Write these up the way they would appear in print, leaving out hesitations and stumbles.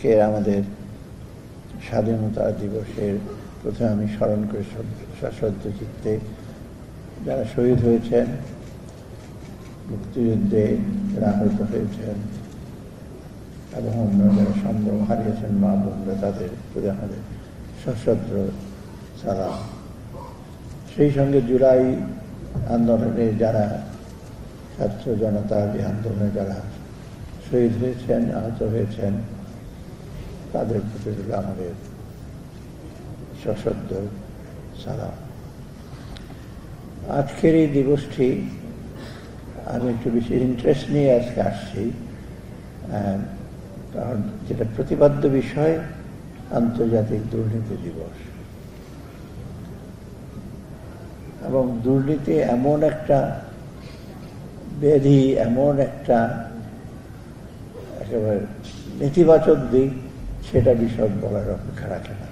আজকে আমাদের স্বাধীনতা দিবসের প্রথমে আমি স্মরণ করে সশ্রদ্ধ চিত্তে যারা শহীদ হয়েছেন, মুক্তিযুদ্ধে যারা আহত হয়েছেন এবং অন্য যারা সম্ভ্রম হারিয়েছেন মা বোনরা, তাদের প্রতি আমাদের সশ্রদ্ধ সালাম। সেই সঙ্গে জুলাই আন্দোলনে যারা ছাত্র জনতা, যে আন্দোলনে যারা শহীদ হয়েছেন, আহত হয়েছেন, তাদের প্রতি আমাদের সশ্রদ্ধ সালাম। আজকের এই দিবসটি আমি একটু বেশি ইন্টারেস্ট নিয়ে আজকে আসছি, কারণ যেটা প্রতিপাদ্য বিষয় আন্তর্জাতিক দুর্নীতি দিবস। এবং দুর্নীতি এমন একটা ব্যাধি, এমন একটা একেবারে নেতিবাচক দিক, সেটা বিশদ বলার অপেক্ষা রাখে না।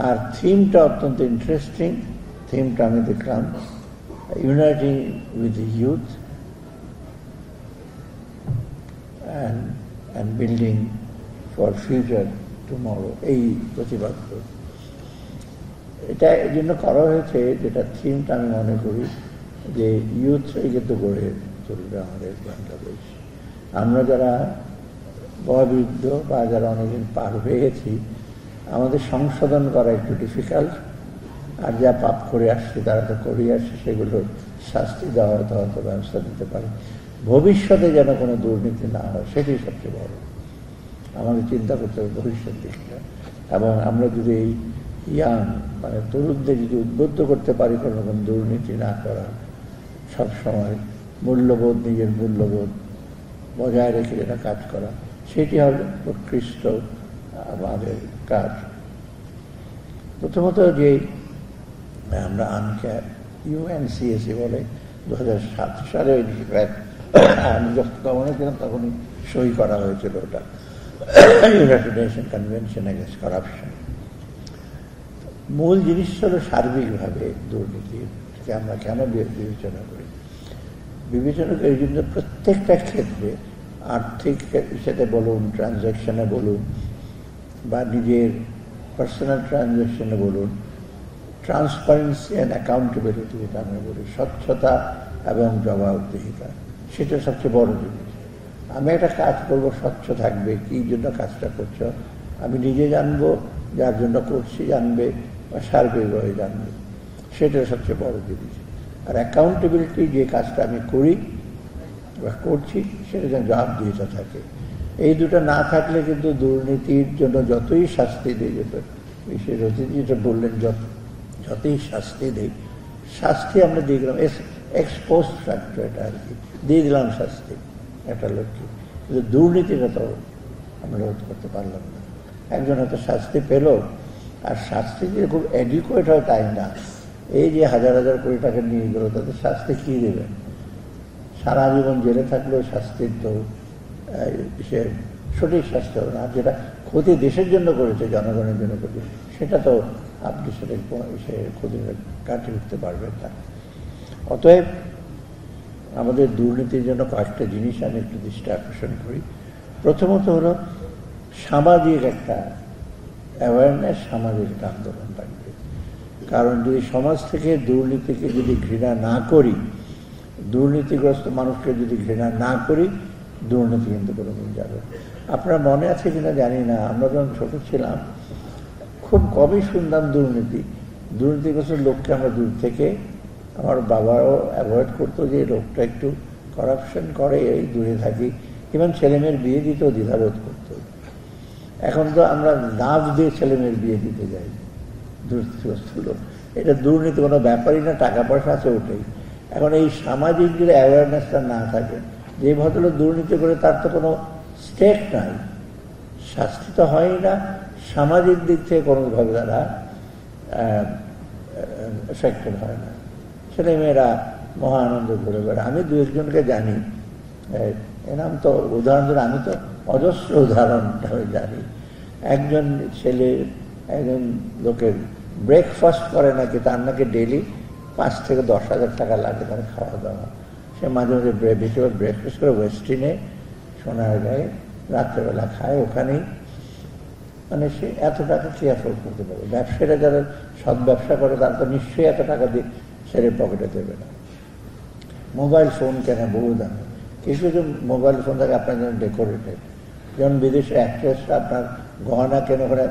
আর থিমটা অত্যন্ত ইন্টারেস্টিং। থিমটা আমি দেখলাম uniting with the youth and building for future tomorrow, এই প্রতিপাদ্য। এটা এই জন্য করা হয়েছে, যেটা থিমটা আমি মনে করি যে ইউথরাই কিন্তু গড়ে তুলবে আমাদের বাংলাদেশ। আমরা যারা বয়োবৃদ্ধ বা যারা অনেকদিন পার হয়ে গেছি, আমাদের সংশোধন করা একটু ডিফিকাল্ট। আর যা পাপ করে আসছে, তারা তো করেই আসছে, সেগুলোর শাস্তি দেওয়া হয়তো ব্যবস্থা দিতে পারে। ভবিষ্যতে যেন কোনো দুর্নীতি না হয়, সেটাই সবচেয়ে বড়। আমাদের চিন্তা করতে হবে ভবিষ্যৎ দিকটা। এবং আমরা যদি এই মানে তরুণদের যদি উদ্বুদ্ধ করতে পারি কোনো রকম দুর্নীতি না করা, সবসময় মূল্যবোধ, নিজের মূল্যবোধ বজায় রেখে যেটা কাজ করা, সেটি হবে উৎকৃষ্ট আমাদের কাজ। প্রথমত যে আমরা আনক্যাপ UNCSC বলে 2007 সালে আমি যখন গভর্নর ছিলাম তখনই সই করা হয়েছিল ওটা, United nation convention against corruption. মূল জিনিস হল সার্বিকভাবে দুর্নীতিকে আমরা কেন বিবেচনা করি। বিবেচনা করি এই জন্য প্রত্যেকটা ক্ষেত্রে, আর্থিক সাথে বলুন, ট্রানজ্যাকশনে বলুন, বা নিজের পার্সোনাল ট্রানজ্যাকশনে বলুন, ট্রান্সপারেন্সি অ্যান্ড অ্যাকাউন্টেবিলিটি, যেটা আমরা বলি, স্বচ্ছতা এবং জবাবদিহিতা, সেটা সবচেয়ে বড় জিনিস। আমি একটা কাজ করব, স্বচ্ছ থাকবে, কী জন্য কাজটা করছো আমি নিজে জানবো, যার জন্য করছি জানবে, বা সার্বিকভাবে জানবে, সেটা সবচেয়ে বড় জিনিস। আর অ্যাকাউন্টেবিলিটি, যে কাজটা আমি করি বা করছি সেটা যেন জবাবদিহিতা থাকে। এই দুটো না থাকলে কিন্তু দুর্নীতির জন্য যতই শাস্তি দেয়, বিশেষ অতিথি যেটা বললেন, যতই শাস্তি দেয়, শাস্তি আমরা দিয়ে দিলাম এক্সপোস্ট ফ্যাক্টর, এটা আর কি দিয়ে দিলাম শাস্তি একটা লোককে, কিন্তু দুর্নীতিটা তো আমরা রোধ করতে পারলাম না। একজন হয়তো শাস্তি পেল, আর শাস্তি যে খুব অ্যাডিকুয়েট হয় তাই না। এই যে হাজার হাজার কোটি টাকা নিয়ে গেল, তাদের শাস্তি কী দেবেন? সারা জীবন জেলে থাকলেও শাস্তির তো সে সঠিক শাস্তি হবে না। আর যেটা ক্ষতি দেশের জন্য করেছে, জনগণের জন্য করেছে, সেটা তো আপনি সেটা সে ক্ষতি কাটিয়ে উঠতে পারবেন না। অতএব আমাদের দুর্নীতির জন্য কয়েকটা জিনিস আমি একটু দৃষ্টি আকর্ষণ করি। প্রথমত হলো সামাজিক একটা অ্যাওয়ারনেস, সামাজিক একটা আন্দোলন লাগবে। কারণ যদি সমাজ থেকে দুর্নীতিকে যদি ঘৃণা না করি, দুর্নীতিগ্রস্ত মানুষকে যদি ঘৃণা না করি, দুর্নীতি কিন্তু কোনোদিন যাবে। আপনার মনে আছে কিনা জানি না, আমরা যখন ছোট ছিলাম খুব কমই শুনতাম দুর্নীতিগ্রস্ত লোককে আমরা দূর থেকে, আমার বাবাও অ্যাভয়েড করতো যে লোকটা একটু করাপশন করে, এই দূরে থাকি। ইভেন ছেলেমেয়ের বিয়ে দিতেও দ্বিধাবোধ করতো। এখন তো আমরা লাভ দিয়ে ছেলেমেয়ের বিয়ে দিতে যাই দুর্নীতিগ্রস্ত লোক। এটা দুর্নীতি কোনো ব্যাপারই না, টাকা পয়সা আছে ওটাই। এখন এই সামাজিক যদি অ্যাওয়ারনেসটা না থাকে, যে ভদ্রলোক দুর্নীতি করে তার তো কোনো স্টেক নাই, শাস্তি তো হয়ই না, সামাজিক দিক থেকে কোনোভাবে তারা এফেক্টেড হয় না। ছেলেমেয়েরা মহা আনন্দ করে বেড়ায়। আমি দু একজনকে জানি, এনাম তো উদাহরণ ধরে, আমি তো অজস্র উদাহরণ জানি। একজন ছেলে একজন লোকের ব্রেকফাস্ট করে নাকি, তার নাকি ডেলি 5 থেকে 10 হাজার টাকা লাগে তার খাওয়া দাওয়া। সে মাঝে মাঝে বেশিরভাগ ব্রেকফাস্ট করে ওয়েস্টিনে, সোনার গায়ে রাত্রেবেলা খায় ওখানেই, মানে সে এত টাকা কি অ্যাফোর্ড করতে পারে? ব্যবসায়ীরা যারা সৎ ব্যবসা করে তারা তো নিশ্চয়ই এত টাকা দিয়ে ছেলের পকেটে দেবে না। মোবাইল ফোন কেন বহু দামে, কিছু কিছু মোবাইল ফোন থাকে আপনার জন্য ডেকোরেটেড, যেমন বিদেশে অ্যাক্ট্রেসরা আপনার গহনা কেন করে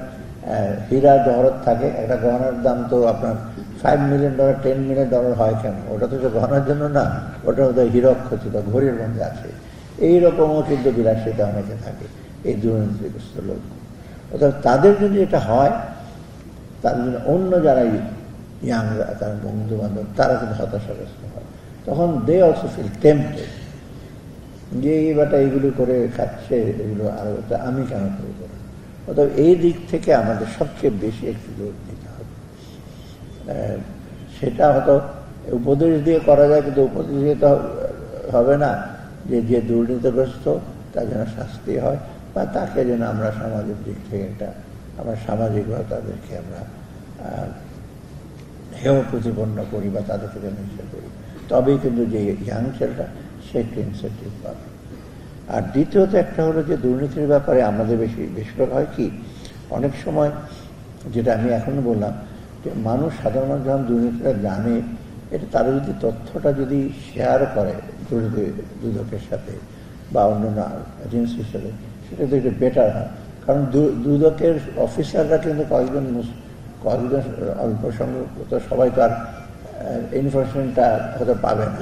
হীরা জহরত থাকে, একটা গহনার দাম তো আপনার $5 মিলিয়ন $10 মিলিয়ন হয় কেন? ওটা তো গহনার জন্য না, ওটা ওদের হীরক খচিত ঘড়ির মধ্যে আছে। এইরকমও কিন্তু বিলাসিতা অনেকে থাকে এই দুর্নীতিগ্রস্ত লোক। অর্থাৎ তাদের যদি এটা হয়, তাদের জন্য অন্য যারা ইয়াংরা, তার বন্ধু বান্ধব, তারা কিন্তু হতাশাগ্রস্ত হয়। তখন দে অলসো ফিল টেম্পটেড যে এই বাটা এইগুলো করে খাচ্ছে, এগুলো আরো আমি কেন করবো না। অর্থাৎ এই দিক থেকে আমাদের সবচেয়ে বেশি একটু জোর দিতে হবে। সেটা হয়তো উপদেশ দিয়ে করা যায়, কিন্তু উপদেশ দিয়ে তো হবে না যে যে দুর্নীতিগ্রস্ত তার যেন শাস্তি হয়, বা তাকে যেন আমরা সামাজিক দিক থেকে আমরা সামাজিকভাবে তাদেরকে আমরা হেয় প্রতিপন্ন করি বা তাদেরকে যেন ইচ্ছে করি, তবেই কিন্তু যে ইয়াং ছেলেটা সে একটু ইনসেন্টিভ পাবে। আর দ্বিতীয়ত একটা হলো যে দুর্নীতির ব্যাপারে আমাদের বেশিরভাগ হয় কি, অনেক সময় যেটা আমি এখনো বললাম যে মানুষ সাধারণত যখন দুর্নীতিটা জানে, এটা তারা যদি তথ্যটা যদি শেয়ার করে দুদকের সাথে বা অন্যান্য এজেন্সির সাথে, সেটা তো একটু বেটার হয়। কারণ দুদকের অফিসাররা কিন্তু কয়েকজন অল্প সংখ্যক, সবাই তো আর ইনফরমেশনটা হয়তো পাবে না,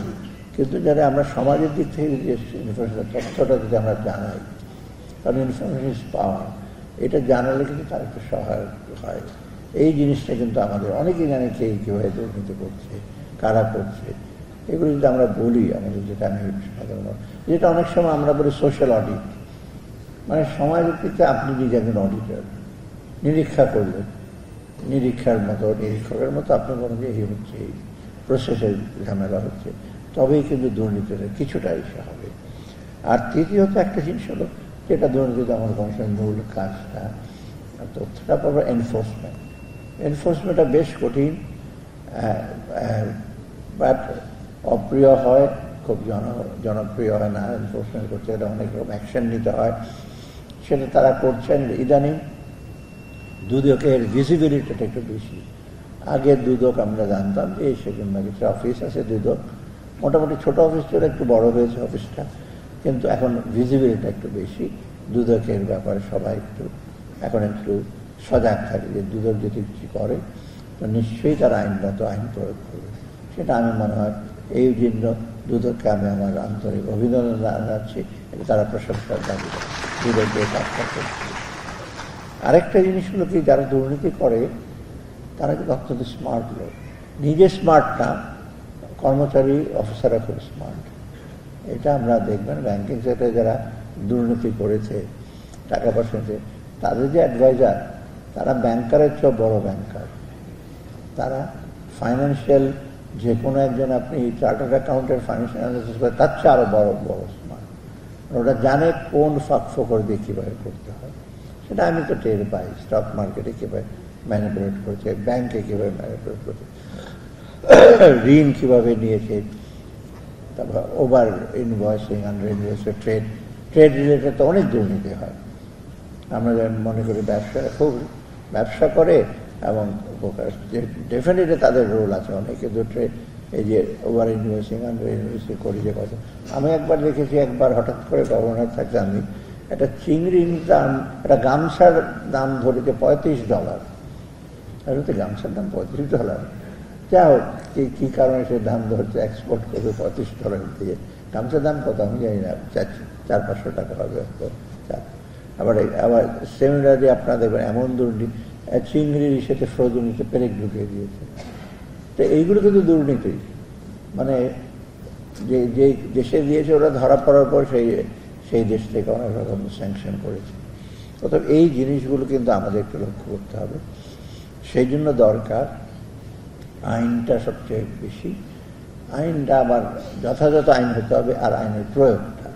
কিন্তু যারা আমরা সমাজের দিক থেকে যদি ইনফরমেশন তথ্যটা যদি আমরা জানাই, কারণ ইনফরমেশন ইজ পাওয়ার, এটা জানালে কিন্তু তার একটু সহায়ক হয়। এই জিনিসটা কিন্তু আমাদের অনেকেই জানে কে কীভাবে দুর্নীতি করছে, কারা করছে, এগুলো যদি আমরা বলি আমাদের, যেটা আমি সাধারণত যেটা অনেক সময় আমরা বলি সোশ্যাল অডিট, মানে সমাজের দিকে আপনি নিজে একজন অডিটর, নিরীক্ষা করলেন, নিরীক্ষকের মতো আপনি বলেন যে এই হচ্ছে, এই প্রসেসের ঝামেলা হচ্ছে, তবেই কিন্তু দুর্নীতির কিছুটা এসে হবে। আর তৃতীয়ত একটা জিনিস হলো যেটা দুর্নীতি আমার কমিশনের মূল কাজটা, তথ্যটা পাবো এনফোর্সমেন্টটা বেশ কঠিন, বাট অপ্রিয় হয়, খুব জনপ্রিয় হয় না এনফোর্সমেন্ট করতে, এটা অনেক রকম অ্যাকশন নিতে হয়, সেটা তারা করছেন। ইদানিং দুদকের ভিজিবিলিটিটা একটু বেশি। আগে দুদক আমরা জানতাম যে সেখানে কিছু অফিস আছে, দুদক মোটামুটি ছোট অফিস ছিল, একটু বড় হয়েছে অফিসটা, কিন্তু এখন ভিজিবিলিটি একটু বেশি। দুদকের ব্যাপারে সবাই এখন একটু সজাগ থাকে যে দুদক যদি কিছু করে তো নিশ্চয়ই তারা আইনগত আইন প্রয়োগ করবে। সেটা আমি মনে হয় এই জন্য দুদককে আমি আমার আন্তরিক অভিনন্দন জানাচ্ছি, তারা প্রশংসার দাবি দুদকে কাজটা করছে। আরেকটা জিনিস হলো কি, যারা দুর্নীতি করে তারা কিন্তু অত্যন্ত স্মার্ট লোক, নিজে স্মার্ট না, কর্মচারী অফিসাররা খুব স্মার্ট। এটা আমরা দেখবেন ব্যাংকিং সেক্টরে যারা দুর্নীতি করেছে, টাকা পয়সা, তাদের যে অ্যাডভাইজার, তারা ব্যাংকারের চেয়ে বড় ব্যাংকার, তারা ফাইন্যান্সিয়াল যে কোনো একজন আপনি চার্টার্ড অ্যাকাউন্টের ফাইন্যান্সিয়াল অ্যানালিসিস করে তার চেয়ে আরও বড় স্মার্ট। ওটা জানে কোন ফাঁক ফোকর দিয়ে কীভাবে করতে হয়। সেটা আমি তো টের পাই, স্টক মার্কেটে কীভাবে ম্যানিপুলেট করছে, ব্যাংকে কীভাবে ম্যানিপুলেট করছে, ঋণ কীভাবে নিয়েছে, তারপর over invoicing, under invoicing, trade related তো অনেক দুর্নীতি হয়। আমরা মনে করি ব্যবসা করে এবং ডেফিনেটলি তাদের রোল আছে অনেক, কিন্তু এই যে ওভার ইনভয়েসিং, আন্ডার ইনভয়েসিং করি যে কথা। আমি একবার দেখেছি, একবার হঠাৎ করে গভর্নর থাকতে আমি একটা চিংড়ির দাম, একটা গামছার দাম ধরেছে $35। আর তো গামছার দাম $35, যা হোক কী কারণে সে দাম ধরছে, এক্সপোর্ট করবে $35 দিয়ে। গামছার দাম কত আমি জানি না, 400-500 টাকা হবে। আবার সেমিনারে আপনারা দেখবেন এমন দুর্নীতি, চিংড়ির সাথে ফ্রোজনিতে পেরেক ঢুকিয়ে দিয়েছে। তো এইগুলো কিন্তু দুর্নীতি, মানে যে দেশে দিয়েছে ওরা ধরা পড়ার পর সেই দেশ থেকে অনেক রকম স্যাংশন করেছে। অর্থাৎ এই জিনিসগুলো কিন্তু আমাদের একটু লক্ষ্য করতে হবে। সেই জন্য দরকার আইনটা সবচেয়ে বেশি, আইনটা আবার যথাযথ আইন হতে হবে, আর আইনের প্রয়োগটা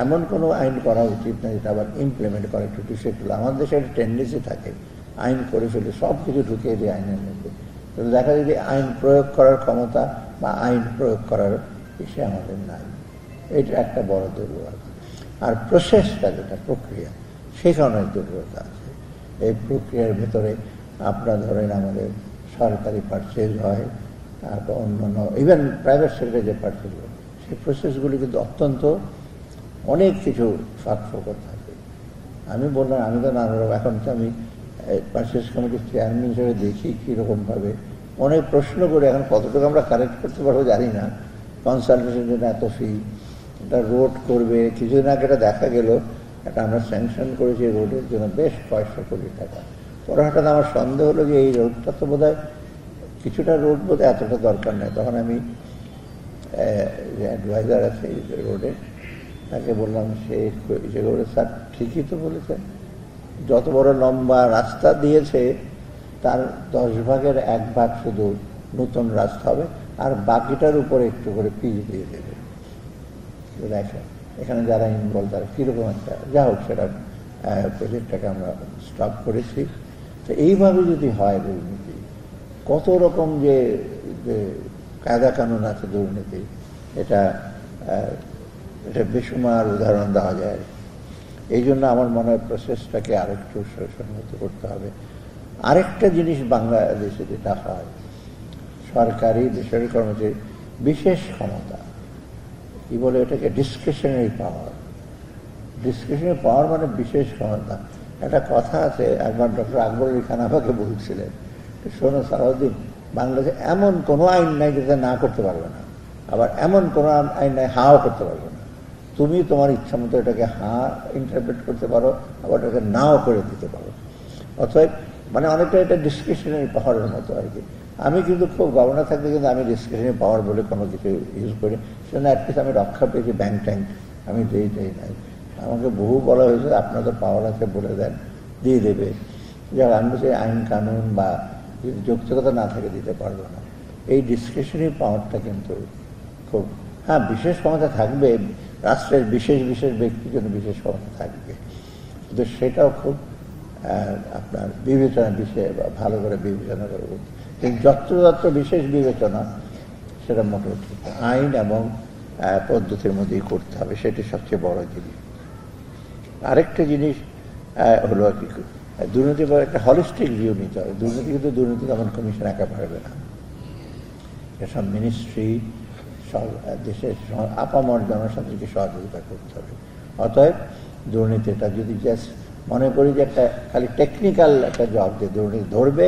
এমন কোনো আইন করা উচিত না যেটা আবার ইমপ্লিমেন্ট করা একটু ডিফিকাল্ট। আমাদের দেশে একটা টেন্ডেন্সি থাকে আইন করে ফেলে সব কিছু ঢুকিয়ে দেয় আইনের মধ্যে, তাহলে দেখা যায় যে আইন প্রয়োগ করার ক্ষমতা বা আইন প্রয়োগ করার বিষয় আমাদের নাই। এটা একটা বড় দুর্বলতা। আর প্রসেসটা যেটা প্রক্রিয়া, সেখানে দুর্বলতা আছে। এই প্রক্রিয়ার ভেতরে আপনার ধরেন আমাদের সরকারি পারচেজ হয়, তারপর অন্যান্য ইভেন প্রাইভেট সেক্টরে যে পারচেজ হয়, সেই প্রসেসগুলি কিন্তু অত্যন্ত অনেক কিছু ফাঁকফোকর থাকে। আমি বললাম, আমি তো নানা রকম, এখন তো আমি পারচেজ কমিটির চেয়ারম্যান হিসেবে দেখি কীরকমভাবে অনেক প্রশ্ন করে, এখন কতটুকু আমরা কারেক্ট করতে পারবো জানি না। কনসালটেশনের জন্য এত ফি, এটা রোড করবে, কিছুদিন আগে এটা দেখা গেল একটা আমরা স্যাংশন করেছি রোডের জন্য বেশ 500 কোটি টাকা। পরে হঠাৎ আমার সন্দেহ হলো যে এই রোডটা তো বোধহয় কিছুটা রোড বোধহয় এতটা দরকার নেই। তখন আমি যে অ্যাডভাইজার আছে এই রোডে, তাকে বললাম, সে রোডে স্যার ঠিকই তো বলেছেন, যত বড় লম্বা রাস্তা দিয়েছে তার 10 ভাগের 1 ভাগ শুধু নতুন রাস্তা হবে, আর বাকিটার উপরে একটু করে পিচ দিয়ে দেবে। দেখেন এখানে যারা ইনভলভ তারা কীরকম একটা, যা হোক সেটা প্রজেক্টটাকে আমরা স্টপ করেছি। তো এইভাবে যদি হয় দুর্নীতি, কত রকম যে কায়দা কানুন আছে দুর্নীতি, এটা বেসুমার উদাহরণ দেওয়া যায়। এই জন্য আমার মনে হয় প্রসেসটাকে আরেকটু সুসংহত করতে হবে। আরেকটা জিনিস বাংলাদেশে যেটা হয়, সরকারি বেসরকারি কর্মচারী বিশেষ ক্ষমতা, কি বলে এটাকে, ডিসক্রিশনারি পাওয়ার। ডিসক্রিশনারি পাওয়ার মানে বিশেষ ক্ষমতা। একটা কথা আছে, একবার ডক্টর আকবর আলী খান আমাকে বলছিলেন, শোনো সালাউদ্দিন, বাংলাদেশে এমন কোনো আইন নাই যেটা না করতে পারবে না, আবার এমন কোনো আইন নাই হাও করতে পারবে না। তুমি তোমার ইচ্ছা মতো এটাকে হ্যাঁ ইন্টারপ্রেট করতে পারো, আবার এটাকে নাও করে দিতে পারো। অতএব মানে অনেকটা এটা ডিসক্রিশনারি পাওয়ারের মতো আর কি। আমি কিন্তু খুব গভর্নর থাকতে কিন্তু আমি ডিসক্রিশনারি পাওয়ার বলে কোনো কিছু ইউজ করি, সেজন্য অ্যাটলিস্ট আমি রক্ষা পেয়েছি। ব্যাংক ট্যাঙ্ক আমি দেই নাই, আমাকে বহু বলা হয়েছে আপনাদের পাওয়ার আছে বলে দেন, দিয়ে দেবে। যারা আমি বলছি আইন কানুন বা যৌক্তিকতা না থাকে দিতে পারবো না। এই ডিসক্রিশনারি পাওয়ারটা কিন্তু খুব, হ্যাঁ বিশেষ ক্ষমতা থাকবে, রাষ্ট্রের বিশেষ বিশেষ ব্যক্তির জন্য বিশেষ ক্ষমতা থাকবে, কিন্তু সেটাও খুব আপনার বিবেচনা বিষয়ে ভালো করে বিবেচনা করে, কিন্তু যত্রতত্র বিশেষ বিবেচনা সেটা মোটেও ঠিক না। আইন এবং পদ্ধতির মধ্যেই করতে হবে, সেটি সবচেয়ে বড় জিনিস। আরেকটা জিনিস হলো আর কি, দুর্নীতির পর একটা হলিস্টিক ভিউ নিতে হবে। দুর্নীতি কিন্তু দুর্নীতি দমন কমিশন একা পারবে না, এসব মিনিস্ট্রি, সব দেশের আপামর জনসাধারণকে সহযোগিতা করতে হবে। অতএব দুর্নীতিটা যদি জাস্ট মনে করি যে একটা খালি টেকনিক্যাল একটা জব, যে দুর্নীতি ধরবে,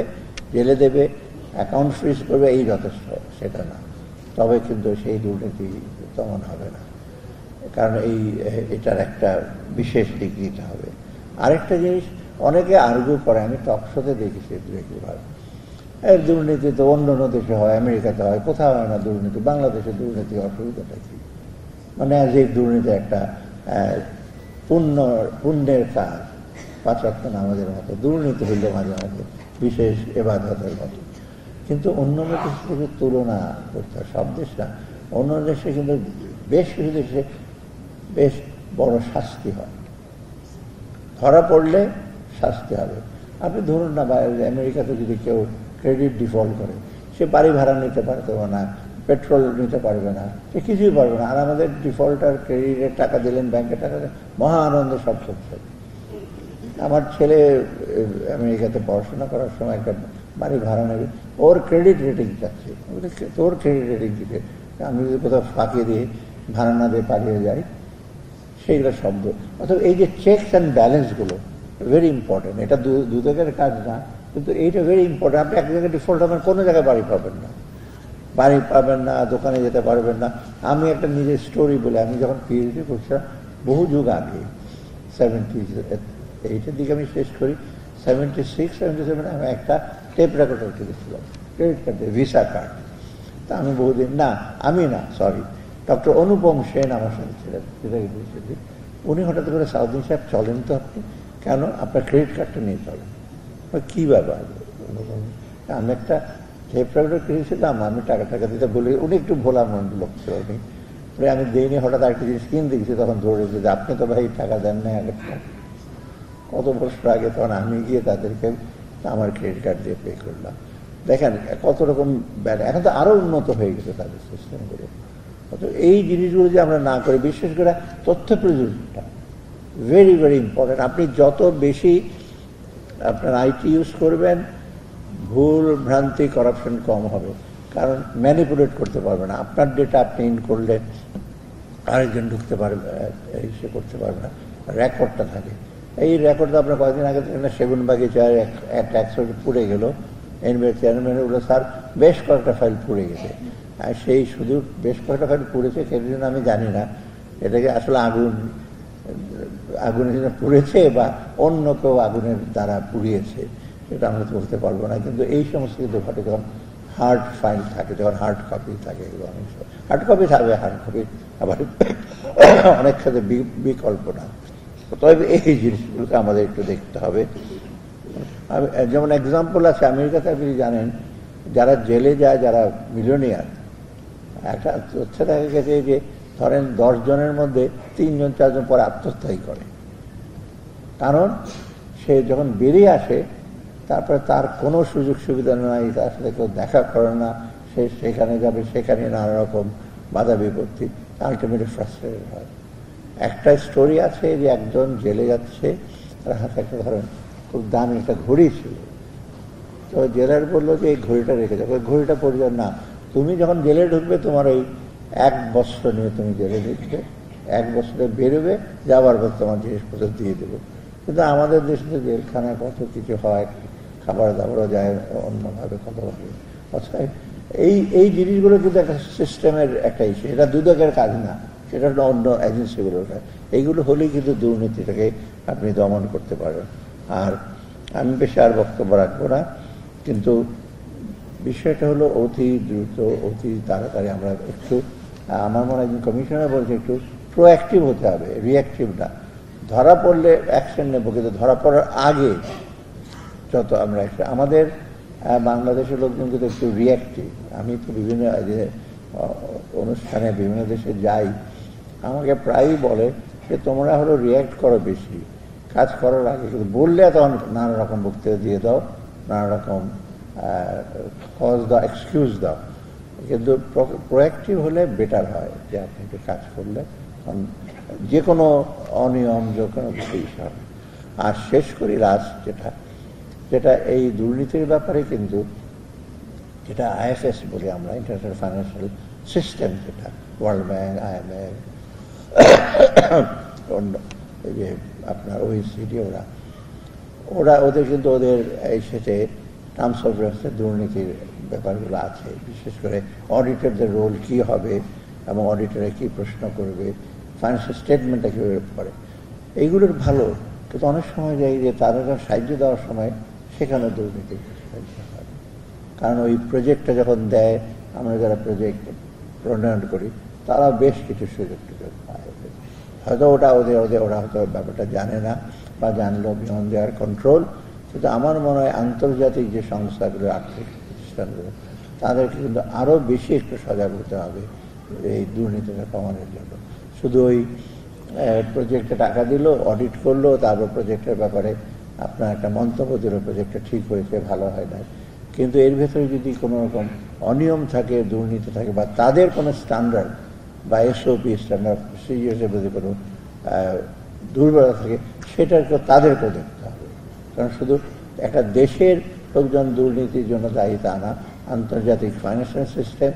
জেলে দেবে, অ্যাকাউন্ট ফ্রিজ করবে, এই যথেষ্ট, সেটা না। তবে কিন্তু সেই দুর্নীতি দমন হবে না, কারণ এটার একটা বিশেষ দিক দিতে হবে। আরেকটা জিনিস অনেকে আর্গুও করে, আমি টকশোতে দেখেছি দু-একবার, দুর্নীতি তো অন্য দেশে হয়, আমেরিকাতে হয়, কোথাও হয় না দুর্নীতি, বাংলাদেশে দুর্নীতি, অসুবিধাটা কি? মানে যে দুর্নীতি একটা পুণ্যের কাজ, 5 ওয়াক্ত নামাজের মতো, দুর্নীতি হইলে মাঝে মাঝে বিশেষ ইবাদতের মতো। কিন্তু অন্য দেশের সাথে তুলনা করতে হয়, সব দেশ না, অন্য দেশে কিন্তু বেশ কিছু দেশে বেশ বড় শাস্তি হয়, ধরা পড়লে শাস্তি হবে। আপনি ধরুন না, আমেরিকাতে যদি কেউ ক্রেডিট ডিফল্ট করে, সে বাড়ি ভাড়া নিতে পারবে না, পেট্রোল নিতে পারবে না, সে কিছুই পারবে না। আর আমাদের ডিফল্টার ক্রেডিটের টাকা দিলেন, ব্যাংকে টাকা দিলেন, মহা আনন্দে সব করছে। আমার ছেলে আমেরিকাতে পড়াশোনা করার সময় একটা বাড়ি ভাড়া নেবে, ওর ক্রেডিট রেটিং চাচ্ছে, তোর ক্রেডিট রেটিং দিতে, আমি যদি কোথাও ফাঁকি দিয়ে ভাড়া না দিয়ে পালিয়ে যাই, সেইগুলো শব্দ। অথবা এই যে চেকস অ্যান্ড ব্যালেন্সগুলো ভেরি ইম্পর্টেন্ট। এটা দুদকের কাজ না, কিন্তু এইটা ভেরি ইম্পর্টেন্ট। আপনি এক জায়গায় ডিফল্ট হবেন, কোনো জায়গায় বাড়ি পাবেন না, দোকানে যেতে পারবেন না। আমি একটা নিজের স্টোরি বলে, আমি যখন পিএইচডি করছিলাম বহু যুগ আগে, 78-এর দিকে আমি শেষ করি, 76-77 আমি একটা টেপ রেকর্ডার কিনেছিলাম, ক্রেডিট কার্ড, ভিসা কার্ড। তা আমি বহুদিন ডক্টর অনুপম সেন আমার সাথে ছিলেন, সেটাকে বলছিলি। উনি হঠাৎ করে, সাউদ্দিন সাহেব চলেন তো আপনি, কেন? আপনার ক্রেডিট কার্ডটা নিয়ে চলেন। কী ব্যাপার? আমি একটা টেপ রেকর্ডার কিনেছিলাম, আমি টাকা দিতে বলি, উনি একটু ভোলা মন লোক ছিল উনি, আমি দিইনি। হঠাৎ আরেকটা জিনিস কিনতে গেছি, তখন ধরে যে আপনি তো ভাই টাকা দেন না আগেরটা, কত বছর আগে। তখন আমি গিয়ে তাদেরকে আমার ক্রেডিট কার্ড দিয়ে পে করলাম। দেখেন কত রকম ব্যাড, এখন তো আরও উন্নত হয়ে গেছে তাদের সিস্টেমগুলো। এই জিনিসগুলো যে আমরা না করি, বিশেষ করে তথ্য প্রযুক্তিটা ভেরি ভেরি ইম্পর্টেন্ট। আপনি যত বেশি আপনার আইটি ইউজ করবেন, ভুল ভ্রান্তি করাপশন কম হবে, কারণ ম্যানিপুলেট করতে পারবে না। আপনার ডেটা আপনি ইন করলে আরেকজন ঢুকতে পারবে, সে করতে পারবে না। রেকর্ডটা থাকে, এই রেকর্ডটা আপনার কয়েকদিন আগে থেকে না সেগুন বাগিচার এক অ্যাক্সিডেন্ট পুড়ে গেল, এনবিআর চেয়ারম্যানের বললো স্যার বেশ কয়েকটা ফাইল পুড়ে গেছে। আর সেই শুধু বেশ কয়েকটা ফাইল পুড়েছে কেন জন্য আমি জানি না, এটাকে আসলে আগুনের জন্য পুড়েছে বা অন্য কেউ আগুনের দ্বারা পুড়িয়েছে সেটা আমরা বলতে পারবো না। কিন্তু এই সমস্ত কিছু ঘটে যখন হার্ড ফাইল থাকে, যখন হার্ড কপি থাকে, অনেক হার্ড কপি থাকবে, হার্ড কপি আবার অনেক ক্ষেত্রে বিকল্প না। তবে এই জিনিসগুলোকে আমাদের একটু দেখতে হবে। যেমন এক্সাম্পল আছে আমেরিকাতে, আপনি জানেন যারা জেলে যায়, যারা মিলিয়নিয়ার, একটা তথ্য দেখা গেছে যে ধরেন 10 জনের মধ্যে 3 জন 4 জন পরে আত্মহত্যাই করে। কারণ সে যখন বেরিয়ে আসে তারপরে তার কোনো সুযোগ সুবিধা নাই, তার সাথে কেউ দেখা করে না, সে সেখানে যাবে, সেখানে নানা রকম বাধা বিপত্তি, আলটিমেটলি ফ্রাস্ট্রেটেড হয়। একটা স্টোরি আছে যে একজন জেলে যাচ্ছে, তার হাতে একটা ধরেন খুব দামি একটা ঘড়ি ছিল, তো জেলার বললো যে এই ঘড়িটা রেখে যাবে। ঘড়িটা পড়ে না, তুমি যখন জেলে ঢুকবে তোমার ওই 1 বছর নিয়ে তুমি জেলে ঢুকবে, 1 বছরে বেরোবে, যাওয়ার পর তোমার জিনিসপত্র দিয়ে দেবো। কিন্তু আমাদের দেশে তো জেলখানায় কত কিছু হয়, খাবার দাবারও যায় অন্যভাবে, কত অথবা এই জিনিসগুলো কিন্তু একটা সিস্টেমের একটা ইস্যু, এটা দুদকের কাজ না, সেটা অন্য এজেন্সিগুলোর কাজ। এইগুলো হলেই কিন্তু দুর্নীতিটাকে আপনি দমন করতে পারেন। আর আমি বেশি আর বক্তব্য রাখবো না, কিন্তু বিষয়টা হলো অতি দ্রুত, অতি তাড়াতাড়ি আমরা একটু, আমার মনে হয় কমিশনার বলছে একটু প্রোঅ্যাক্টিভ হতে হবে, রিঅ্যাক্টিভ না। ধরা পড়লে অ্যাকশন নেবো, কিন্তু ধরা পড়ার আগে যত আমরা আমাদের বাংলাদেশের লোকজন কিন্তু একটু রিঅ্যাক্টিভ। আমি তো বিভিন্ন অনুষ্ঠানে বিভিন্ন দেশে যাই, আমাকে প্রায়ই বলে যে তোমরা হলো রিঅ্যাক্ট করো বেশি, কাজ করার আগে। কিন্তু বললে তখন নানা রকম বক্তৃতা দিয়ে দাও, নানা রকম কজ দাও, এক্সকিউজ দাও। কিন্তু প্রোঅ্যাক্টিভ হলে বেটার হয়, যে আপনি একটু কাজ করলে যে কোনো অনিয়ম, যে কোনো কিছু হবে। আর শেষ করি লাস্ট যেটা এই দুর্নীতির ব্যাপারে, কিন্তু যেটা আইএফএস বলি আমরা, ইন্টারন্যাশনাল ফাইন্যান্সিয়াল সিস্টেম, যেটা ওয়ার্ল্ড ব্যাংক, IMF, এই যে আপনার OECD, ওদের কিন্তু ওদের এই সাথে টার্মস অফ রেফারেন্সে দুর্নীতির ব্যাপারগুলো আছে। বিশেষ করে অডিটরদের রোল কী হবে এবং অডিটরে কী প্রশ্ন করবে, ফাইন্যান্সিয়াল স্টেটমেন্টটা কীভাবে করে, এইগুলোর ভালো। কিন্তু অনেক সময় যাই যে তারা সাহায্য দেওয়ার সময় সেখানে দুর্নীতি হয়। কারণ ওই প্রজেক্টটা যখন দেয়, আমরা যারা প্রজেক্ট প্রণয়ন করি তারা বেশ কিছু সুযোগ টুযোগ পায়। হয়তো ওরা হয়তো ব্যাপারটা জানে না, বা জানলেও বিয়ন্ড দেয়ার কন্ট্রোল। কিন্তু আমার মনে হয় আন্তর্জাতিক যে সংস্থাগুলো, আর্থিক প্রতিষ্ঠানগুলো, তাদেরকে কিন্তু আরও বেশি একটু সজাগ হতে হবে এই দুর্নীতিটা কমানোর জন্য। শুধু ওই প্রজেক্টে টাকা দিল, অডিট করলো, তারপর প্রজেক্টের ব্যাপারে আপনার একটা মন্তব্য দিল, প্রজেক্টটা ঠিক হয়েছে, ভালো হয় না। কিন্তু এর ভেতরে যদি কোনো রকম অনিয়ম থাকে, দুর্নীতি থাকে, বা তাদের কোনো স্ট্যান্ডার্ড বা SOP স্ট্যান্ডার্ড প্রসিজিয়ারের মধ্যে কোনো দুর্বলতা থাকে, সেটাকে তাদেরকেও দেখতে হবে। কারণ শুধু একটা দেশের লোকজন দুর্নীতির জন্য দায়ী তা না, আন্তর্জাতিক ফাইন্যান্সিয়াল সিস্টেম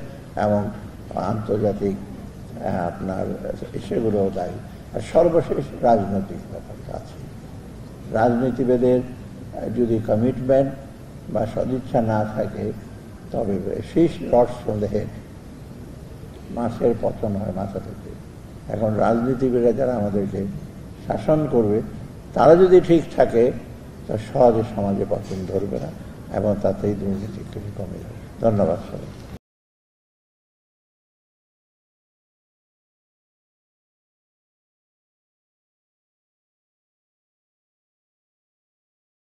এবং আন্তর্জাতিক আপনার সেগুলোও দায়ী। আর সর্বশেষ রাজনৈতিক ব্যাপারটা আছে। রাজনীতিবিদের যদি কমিটমেন্ট বা সদিচ্ছা না থাকে, তবে শীষ রড সন্দেহে মাছের পতন হয় মাথা থেকে। এখন রাজনীতিবিদরা যারা আমাদেরকে শাসন করবে, তারা যদি ঠিক থাকে, তা সহজে সমাজে পতন ধরবে না, এবং তাতেই দুর্নীতি কমে যাবে। ধন্যবাদ সবাই।